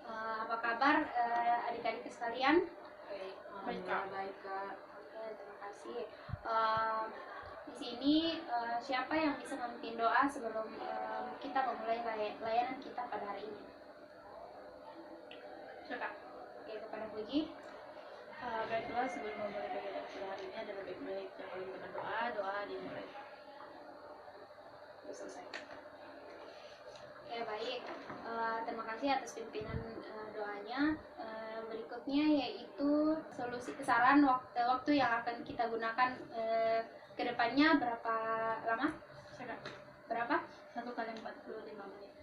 Apa kabar adik-adik sekalian? Baik, baik Kak. Oke, terima kasih. Eh, di sini siapa yang bisa memimpin doa sebelum kita memulai layanan kita pada hari ini? Kak. Oke, kepada Puji. Baiklah, sebelum memulai kegiatan pada hari ini adalah baik-baik yang paling dengan doa dimulai. Sudah selesai. Oke, baik. Terima kasih atas pimpinan doanya. Berikutnya yaitu solusi saran waktu yang akan kita gunakan ke depannya berapa lama? Berapa? 1 kali 45 menit.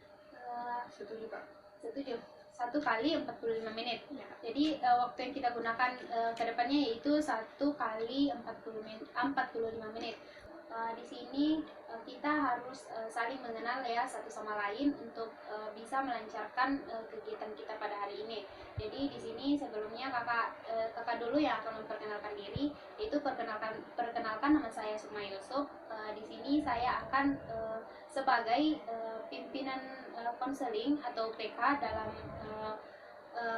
Setuju Kak. Setuju. 1 kali 45 menit. Ya, Kak. Jadi waktu yang kita gunakan ke depannya yaitu 1 kali 45 menit. Di sini kita harus saling mengenal ya satu sama lain untuk bisa melancarkan kegiatan kita pada hari ini. Jadi di sini sebelumnya kakak dulu yang akan memperkenalkan diri. Itu perkenalkan nama saya Sukma Yusuf. Di sini saya akan sebagai pimpinan konseling atau PK dalam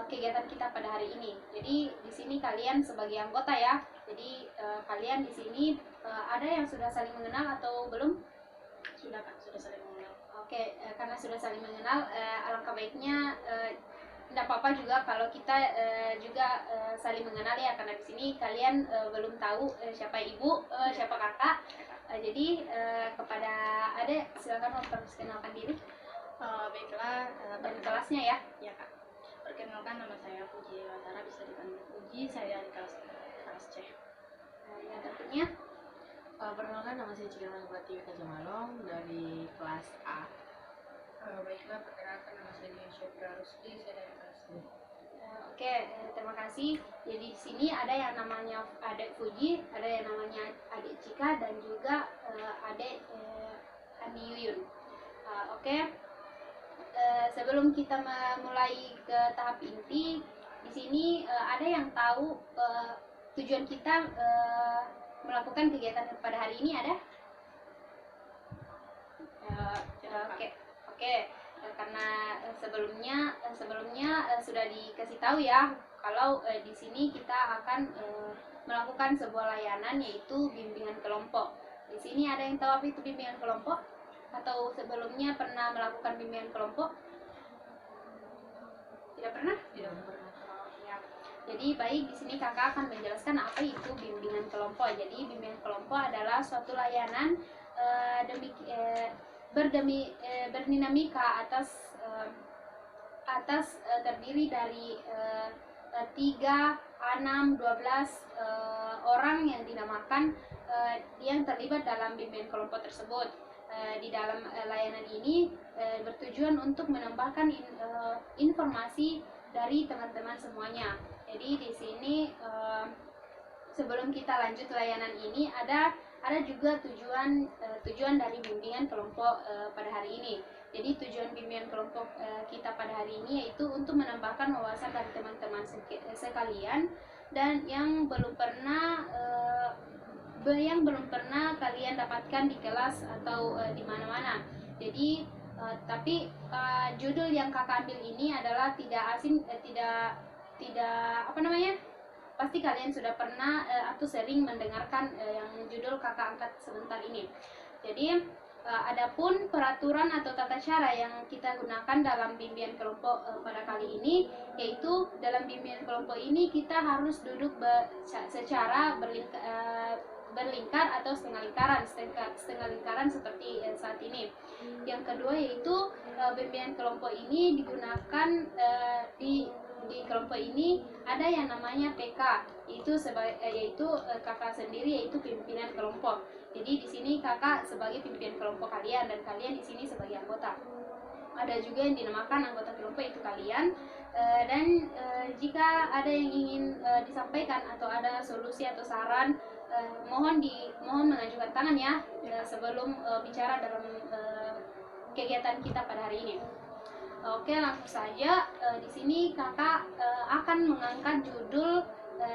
kegiatan kita pada hari ini. Jadi di sini kalian sebagai anggota ya. Jadi kalian di sini ada yang sudah saling mengenal atau belum? Sudah Kak, sudah saling mengenal. Oke, karena sudah saling mengenal, alangkah baiknya tidak apa-apa juga kalau kita juga saling mengenal ya, karena di sini kalian belum tahu siapa ibu, siapa kakak. Jadi kepada adik silakan memperkenalkan diri. Baiklah, Dan kelasnya ya. Ya Kak. Perkenalkan, nama saya Puji Watara, bisa dipanggil Puji. Saya dari kelas C. Yang tentunya Perkenalkan, nama saya Cika Nagati Kajamalong dari kelas A. Baiklah, perkenalkan, nama saya Dian Syafra Rusdi, saya dari kelas B. Oke, terima kasih. Jadi di sini ada yang namanya adik Fuji, ada yang namanya adik Cika, dan juga adik Andi Yuyun. Oke, sebelum kita mulai ke tahap inti, di sini ada yang tahu tujuan kita melakukan kegiatan pada hari ini ada? Oke. Karena sebelumnya sudah dikasih tahu ya kalau di sini kita akan melakukan sebuah layanan yaitu bimbingan kelompok. Di sini ada yang tahu apa itu bimbingan kelompok? Atau sebelumnya pernah melakukan bimbingan kelompok? Tidak pernah? Tidak pernah. Ya. Jadi baik, di sini kakak akan menjelaskan apa itu bimbingan kelompok. Jadi bimbingan kelompok adalah suatu layanan berdinamika atas terdiri dari 3, 6, 12 orang yang dinamakan yang terlibat dalam bimbingan kelompok tersebut. Di dalam layanan ini bertujuan untuk menambahkan informasi dari teman-teman semuanya. Jadi di sini sebelum kita lanjut layanan ini ada juga tujuan dari bimbingan kelompok pada hari ini. Jadi tujuan bimbingan kelompok kita pada hari ini yaitu untuk menambahkan wawasan dari teman-teman sekalian dan yang belum pernah kalian dapatkan di kelas atau di mana-mana. Jadi tapi judul yang kakak ambil ini adalah tidak asing, tidak apa namanya? Pasti kalian sudah pernah atau sering mendengarkan yang judul kakak angkat sebentar ini. Jadi adapun peraturan atau tata cara yang kita gunakan dalam bimbingan kelompok pada kali ini, yaitu dalam bimbingan kelompok ini kita harus duduk secara berlingkar atau setengah lingkaran seperti saat ini. Yang kedua yaitu bimbingan kelompok ini digunakan di kelompok ini ada yang namanya PK, yaitu kakak sendiri yaitu pimpinan kelompok. Jadi di sini kakak sebagai pimpinan kelompok kalian dan kalian di sini sebagai anggota. Ada juga yang dinamakan anggota kelompok itu kalian. Dan jika ada yang ingin disampaikan atau ada solusi atau saran, mohon mengajukan tangan ya sebelum bicara dalam kegiatan kita pada hari ini. Oke, langsung saja. Di sini kakak akan mengangkat judul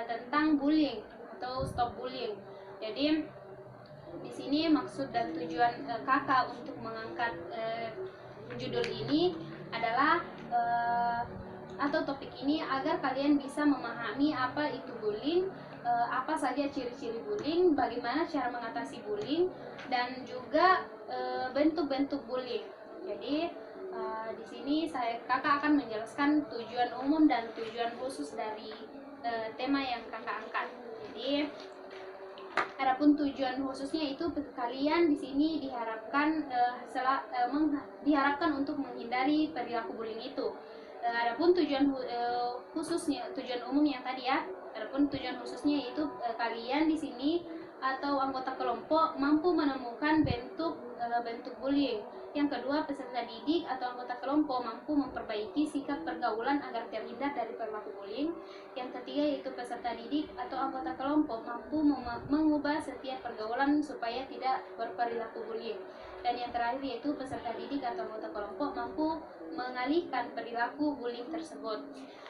tentang bullying atau stop bullying. Jadi di sini maksud dan tujuan kakak untuk mengangkat judul ini adalah atau topik ini agar kalian bisa memahami apa itu bullying, apa saja ciri-ciri bullying, bagaimana cara mengatasi bullying, dan juga bentuk-bentuk bullying. Jadi di sini kakak akan menjelaskan tujuan umum dan tujuan khusus dari tema yang kakak angkat. Jadi adapun tujuan khususnya itu kalian di sini diharapkan untuk menghindari perilaku bullying itu. Adapun tujuan khususnya, tujuan umum yang tadi ya. Adapun tujuan khususnya itu kalian di sini atau anggota kelompok mampu menemukan bentuk bullying. Yang kedua, peserta didik atau anggota kelompok mampu memperbaiki sikap pergaulan agar terhindar dari perilaku bullying. Yang ketiga yaitu peserta didik atau anggota kelompok mampu mengubah setiap pergaulan supaya tidak berperilaku bullying. Dan yang terakhir yaitu peserta didik atau anggota kelompok mampu mengalihkan perilaku bullying tersebut.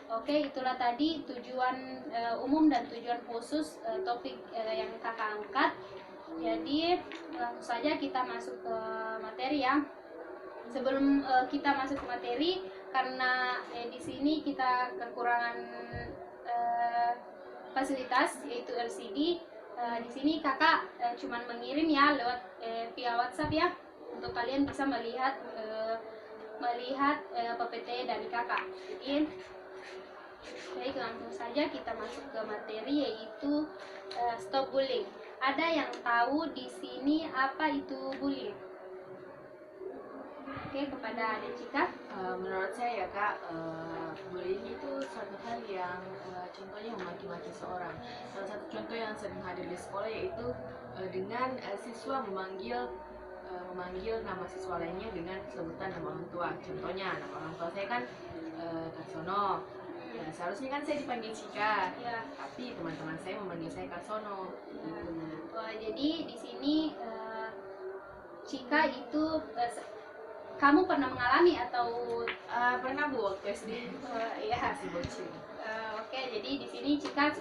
Oke, itulah tadi tujuan umum dan tujuan khusus topik yang kakak angkat. Jadi langsung saja kita masuk ke materi ya. Sebelum kita masuk ke materi, karena di sini kita kekurangan fasilitas yaitu LCD. Di sini kakak cuman mengirim ya lewat via WhatsApp ya, untuk kalian bisa melihat PPT dari kakak. Jadi baik, langsung saja kita masuk ke materi yaitu stop bullying. Ada yang tahu di sini apa itu bullying? Oke, kepada Adik Cika. Menurut saya ya Kak, bullying itu suatu hal yang contohnya memaki-maki seorang. Salah satu contoh yang sering hadir di sekolah yaitu dengan siswa memanggil nama siswa lainnya dengan sebutan nama orang tua. Contohnya nama orang tua saya kan Kak Sono. Seharusnya kan saya dipanggil Cika, Ya. tapi teman-teman saya memanggil saya Kak Sono. Jadi di sini Cika itu kamu pernah mengalami atau Pernah Bu waktu SD. ya. Masih bocil. Oke, jadi di sini Cika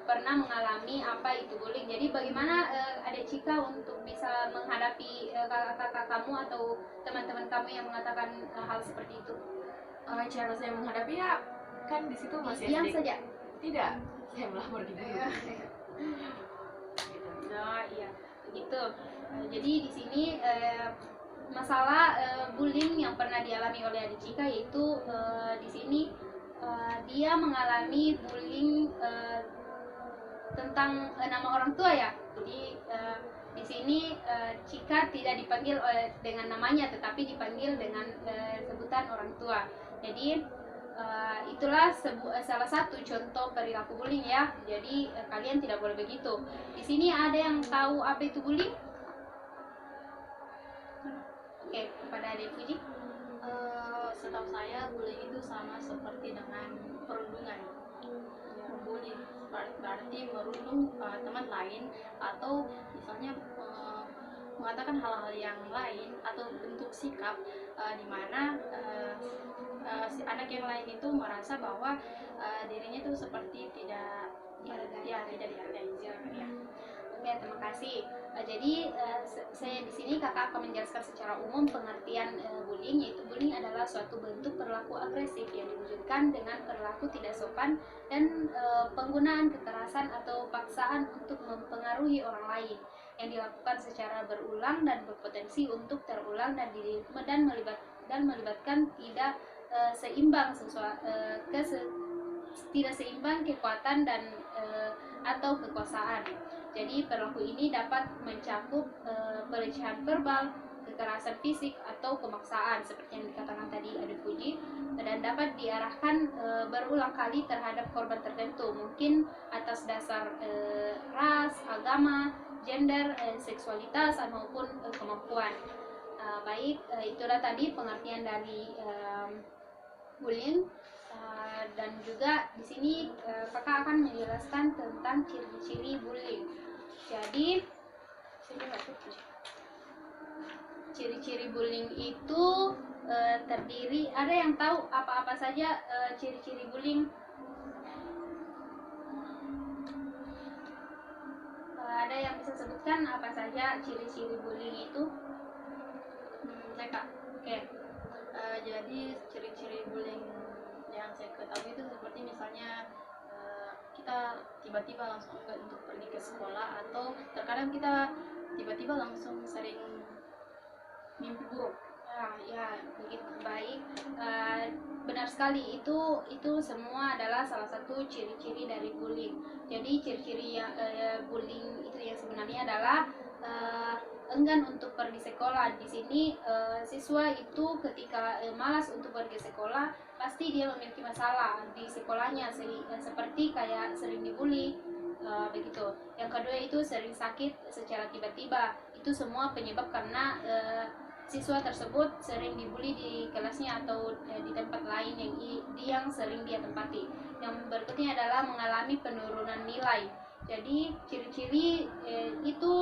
pernah mengalami apa itu bullying. Jadi bagaimana Adik Cika untuk bisa menghadapi kakak-kakak kamu atau teman-teman kamu yang mengatakan hal seperti itu? Cara saya menghadapi ya, kan di situ masih Diam SD. saja. Tidak, saya melapor di guru. Oh iya, begitu. Jadi di sini masalah bullying yang pernah dialami oleh Adik Cika yaitu di sini dia mengalami bullying tentang nama orang tua ya. Jadi di sini Cika tidak dipanggil dengan namanya, tetapi dipanggil dengan sebutan orang tua. Jadi itulah salah satu contoh perilaku bullying ya. Jadi kalian tidak boleh begitu. Di sini ada yang tahu apa itu bullying? Oke, kepada Adik Puji. Setahu saya bullying itu sama seperti dengan perundungan. Membuli berarti merundung teman lain atau misalnya mengatakan hal-hal yang lain atau bentuk sikap di mana si anak yang lain itu merasa bahwa dirinya itu seperti tidak dihargai. Oke, terima kasih. Jadi saya di sini kakak akan menjelaskan secara umum pengertian bullying, yaitu bullying adalah suatu bentuk perilaku agresif yang diwujudkan dengan perilaku tidak sopan dan penggunaan kekerasan atau paksaan untuk mempengaruhi orang lain yang dilakukan secara berulang dan berpotensi untuk terulang dan melibatkan tidak seimbang kekuatan dan atau kekuasaan. Jadi perilaku ini dapat mencakup pelecehan verbal, kekerasan fisik atau pemaksaan seperti yang dikatakan tadi Adik Puji, dan dapat diarahkan berulang kali terhadap korban tertentu, mungkin atas dasar ras, agama, gender, seksualitas maupun kemampuan. Itulah tadi pengertian dari bullying. Dan juga di sini kakak akan menjelaskan tentang ciri-ciri bullying. Jadi ciri-ciri bullying itu terdiri, ada yang tahu apa-apa saja ciri-ciri bullying? Ada yang bisa sebutkan apa saja ciri-ciri bullying itu? Saya Kak. Oke. Jadi ciri-ciri bullying yang saya tiba-tiba langsung enggak untuk pergi ke sekolah, atau terkadang kita tiba-tiba langsung sering mimpi buruk. Ya, begitu baik. Benar sekali, itu semua adalah salah satu ciri-ciri dari bullying. Jadi ciri-ciri yang bullying itu yang sebenarnya adalah enggan untuk pergi sekolah. Di sini siswa itu ketika malas untuk pergi sekolah, pasti dia memiliki masalah di sekolahnya, seperti kayak sering dibully. Begitu. Yang kedua itu sering sakit secara tiba-tiba. Itu semua penyebab karena siswa tersebut sering dibully di kelasnya atau di tempat lain yang sering dia tempati. Yang berikutnya adalah mengalami penurunan nilai. Jadi ciri-ciri itu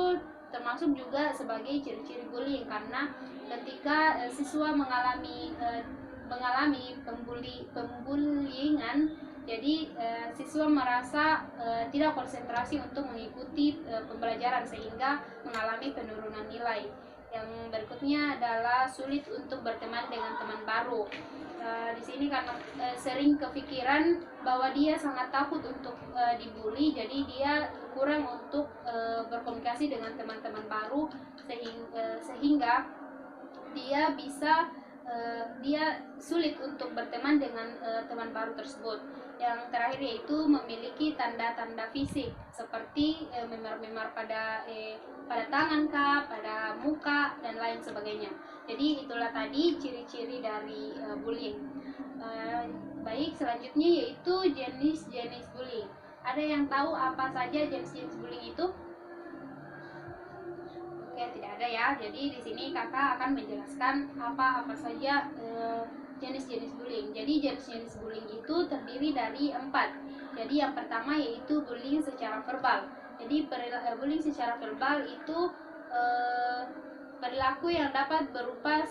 termasuk juga sebagai ciri-ciri bullying, karena ketika siswa mengalami pembullyingan, jadi siswa merasa tidak konsentrasi untuk mengikuti pembelajaran sehingga mengalami penurunan nilai. Yang berikutnya adalah sulit untuk berteman dengan teman baru. Di sini karena sering kepikiran bahwa dia sangat takut untuk dibully, jadi dia kurang untuk berkomunikasi dengan teman-teman baru, sehingga dia sulit untuk berteman dengan teman baru tersebut. Yang terakhir yaitu memiliki tanda-tanda fisik seperti memar-memar pada tangan kah, pada muka dan lain sebagainya. Jadi itulah tadi ciri-ciri dari bullying. Baik, selanjutnya yaitu jenis-jenis bullying. Ada yang tahu apa saja jenis-jenis bullying itu? Oke, tidak ada ya. Jadi di sini kakak akan menjelaskan apa saja jenis-jenis bullying. Jadi jenis-jenis bullying itu terdiri dari 4. Jadi yang pertama yaitu bullying secara verbal. Jadi bullying secara verbal itu perilaku yang dapat berupa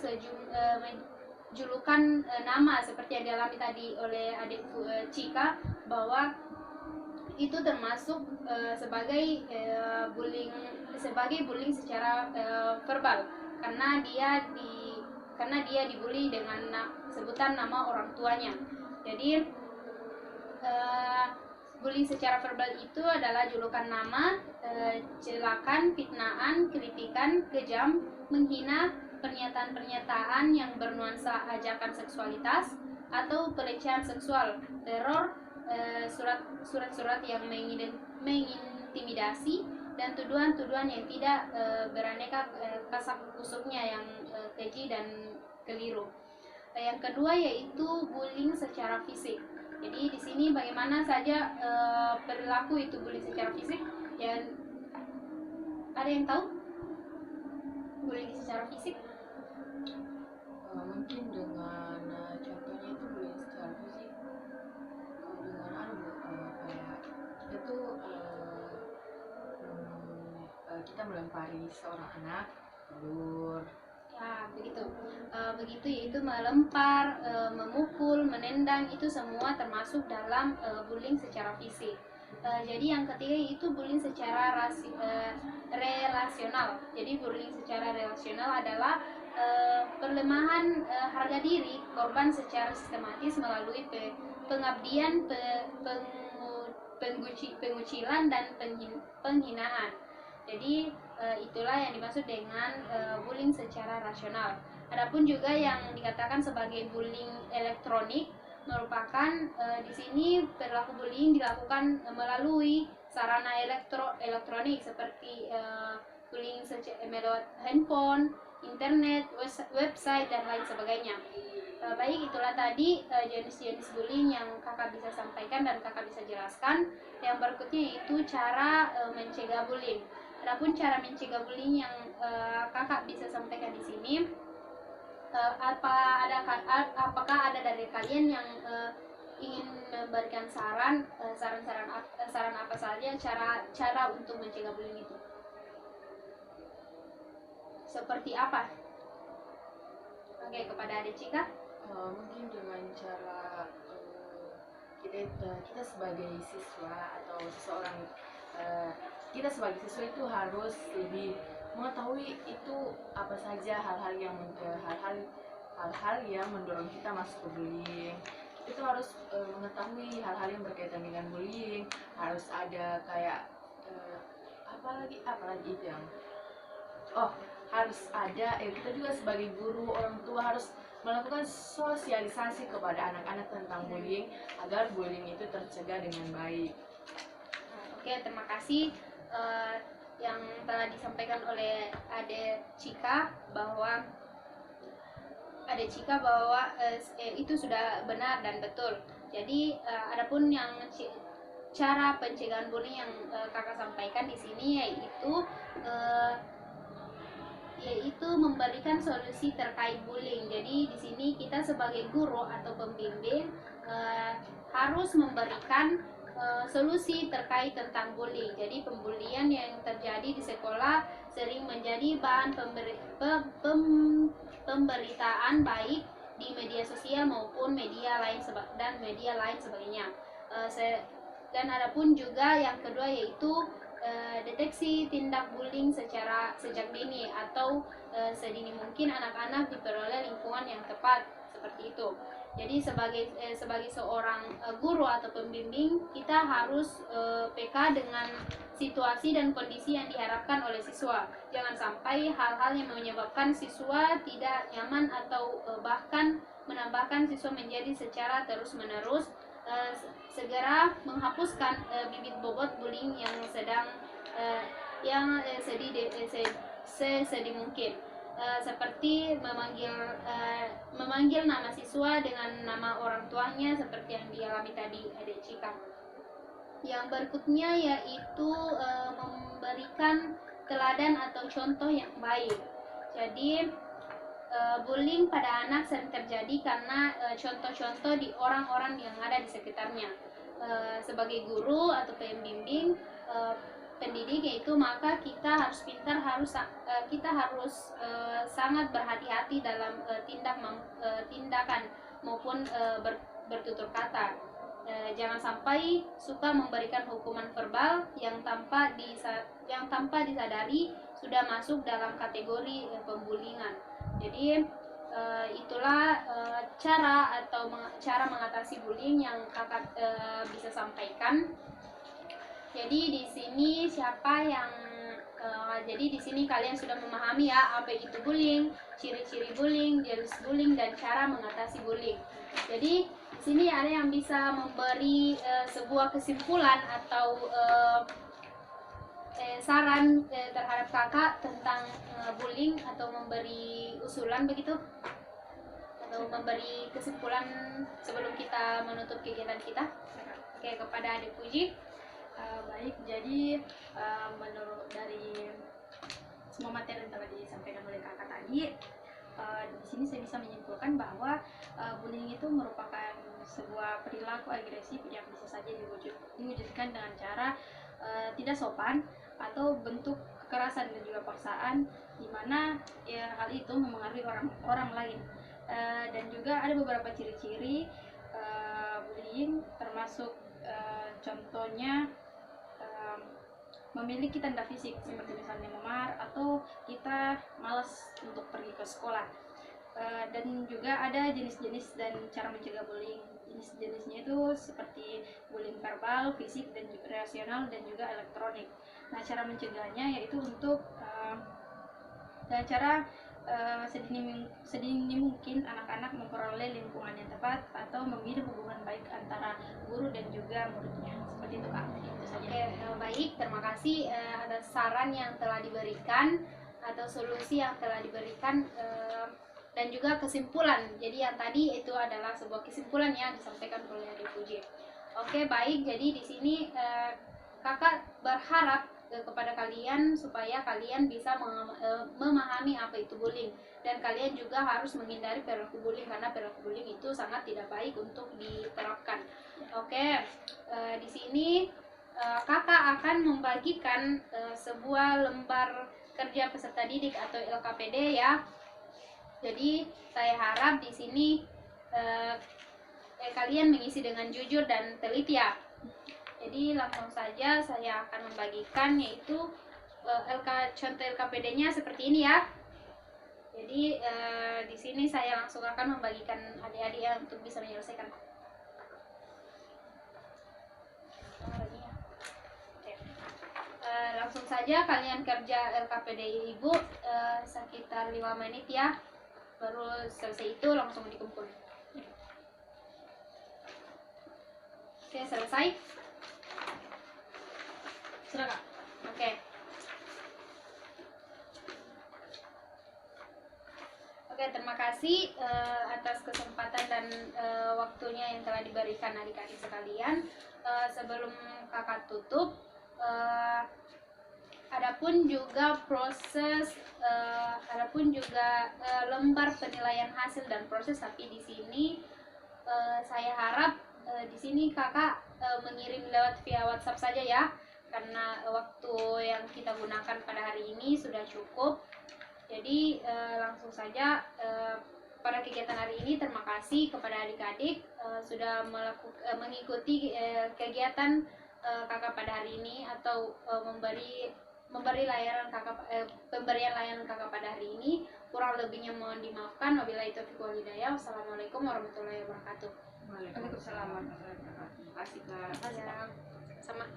julukan nama, seperti yang dialami tadi oleh adikku Cika, bahwa itu termasuk sebagai bullying secara verbal, karena dia dibully dengan sebutan nama orang tuanya. Jadi bullying secara verbal itu adalah julukan nama, celakan, fitnaan, kritikan, kejam, menghina, pernyataan-pernyataan yang bernuansa ajakan seksualitas atau pelecehan seksual, teror, surat-surat yang mengintimidasi, dan tuduhan-tuduhan yang tidak beraneka kasak kusuknya yang keji dan keliru. Yang kedua yaitu bullying secara fisik. Jadi di sini bagaimana saja perilaku itu bullying secara fisik? Ya, ada yang tahu bullying secara fisik? Mungkin dengan contohnya itu bullying secara fisik dengan kayak itu kita melempari seorang anak tidur. Ya, begitu yaitu melempar, memukul, menendang, itu semua termasuk dalam bullying secara fisik. Jadi yang ketiga itu bullying secara relasional. Jadi bullying secara relasional adalah pelemahan harga diri korban secara sistematis melalui pengabdian, pengucilan, dan penghinaan. Jadi itulah yang dimaksud dengan bullying secara rasional. Adapun juga yang dikatakan sebagai bullying elektronik merupakan di sini perilaku bullying dilakukan melalui sarana elektronik seperti bullying melalui handphone, internet, website, dan lain sebagainya. Baik, itulah tadi jenis-jenis bullying yang kakak bisa sampaikan dan kakak bisa jelaskan. Yang berikutnya yaitu cara mencegah bullying. Adapun cara mencegah bullying yang kakak bisa sampaikan di sini, apakah ada dari kalian yang ingin memberikan saran apa saja cara untuk mencegah bullying itu? Seperti apa? Oke, kepada adik Cika. Mungkin dengan cara kita sebagai siswa atau seseorang, kita sebagai siswa itu harus lebih mengetahui itu apa saja hal-hal yang mendorong kita masuk ke bullying. itu harus mengetahui hal-hal yang berkaitan dengan bullying, harus ada kayak apalagi itu yang harus ada kita juga sebagai guru, orang tua harus melakukan sosialisasi kepada anak-anak tentang bullying agar bullying itu tercegah dengan baik. Oke, terima kasih yang telah disampaikan oleh Ade Cika bahwa itu sudah benar dan betul. Jadi adapun yang cara pencegahan bullying yang kakak sampaikan di sini yaitu memberikan solusi terkait bullying. Jadi di sini kita sebagai guru atau pembimbing harus memberikan solusi terkait tentang bullying. Jadi pembulian yang terjadi di sekolah sering menjadi bahan pemberitaan baik di media sosial maupun media lain sebagainya. Dan adapun juga yang kedua yaitu deteksi tindak bullying sejak dini atau sedini mungkin anak-anak diperoleh lingkungan yang tepat seperti itu. Jadi sebagai seorang guru atau pembimbing, kita harus peka dengan situasi dan kondisi yang diharapkan oleh siswa. Jangan sampai hal-hal yang menyebabkan siswa tidak nyaman atau bahkan menambahkan siswa menjadi secara terus-menerus segera menghapuskan bibit bobot bullying yang sedini mungkin, seperti memanggil nama siswa dengan nama orang tuanya seperti yang dialami tadi Adik Cika. Yang berikutnya yaitu memberikan teladan atau contoh yang baik. Jadi bullying pada anak sering terjadi karena contoh-contoh di orang-orang yang ada di sekitarnya. Sebagai guru atau pembimbing pendidik yaitu maka kita harus sangat berhati-hati dalam tindakan maupun bertutur kata. Jangan sampai suka memberikan hukuman verbal yang tanpa disadari sudah masuk dalam kategori pembulian. Jadi itulah cara mengatasi bullying yang kakak bisa sampaikan. Jadi di sini jadi di sini kalian sudah memahami ya apa itu bullying, ciri-ciri bullying, jenis bullying, dan cara mengatasi bullying. Jadi di sini ada yang bisa memberi sebuah kesimpulan atau saran terhadap kakak tentang bullying atau memberi usulan begitu, atau memberi kesimpulan sebelum kita menutup kegiatan kita. Oke, kepada Adik Puji. Baik, jadi menurut dari semua materi yang telah disampaikan oleh kakak tadi, di sini saya bisa menyimpulkan bahwa bullying itu merupakan sebuah perilaku agresif yang bisa saja diwujudkan dengan cara tidak sopan atau bentuk kekerasan dan juga paksaan, di mana hal itu mempengaruhi orang lain. Dan juga ada beberapa ciri-ciri bullying, termasuk contohnya memiliki tanda fisik seperti misalnya memar atau kita malas untuk pergi ke sekolah. Dan juga ada jenis-jenis dan cara mencegah bullying. Jenis-jenisnya itu seperti bullying verbal, fisik, dan juga relasional, dan juga elektronik. Nah, cara mencegahnya yaitu untuk dengan cara sedini mungkin anak-anak memperoleh lingkungan yang tepat atau membina hubungan baik antara guru dan juga muridnya. Seperti itu, Kak. Itu saja. Oke, baik, terima kasih atas saran yang telah diberikan atau solusi yang telah diberikan dan juga kesimpulan. Jadi yang tadi itu adalah sebuah kesimpulan yang disampaikan oleh Adik Puji. Oke, baik. Jadi di sini kakak berharap kepada kalian supaya kalian bisa memahami apa itu bullying, dan kalian juga harus menghindari perilaku bullying karena perilaku bullying itu sangat tidak baik untuk diterapkan. Oke, di sini kakak akan membagikan sebuah lembar kerja peserta didik atau LKPD ya. Jadi saya harap di sini kalian mengisi dengan jujur dan teliti ya. Jadi langsung saja saya akan membagikan, yaitu contoh LKPD-nya seperti ini ya. Jadi di sini saya langsung akan membagikan adik-adik ya untuk bisa menyelesaikan. saja kalian kerja LKPD Ibu sekitar 5 menit ya, baru selesai itu langsung dikumpul. Oke, selesai. Sudah Kak. Oke. Oke, terima kasih atas kesempatan dan waktunya yang telah diberikan adik-adik sekalian. Sebelum kakak tutup, adapun juga lembar penilaian hasil dan proses, tapi di sini saya harap di sini kakak mengirim lewat via WhatsApp saja ya, karena waktu yang kita gunakan pada hari ini sudah cukup. Jadi langsung saja pada kegiatan hari ini. Terima kasih kepada adik-adik sudah mengikuti kegiatan kakak pada hari ini, atau memberi layanan pemberian layanan kakak pada hari ini. Kurang lebihnya mohon dimaafkan. Wabillahi taufiq wal hidayah. Wassalamualaikum warahmatullahi wabarakatuh. Waalaikumsalam warahmatullahi wabarakatuh. Terima kasih Kak. Ya, sama.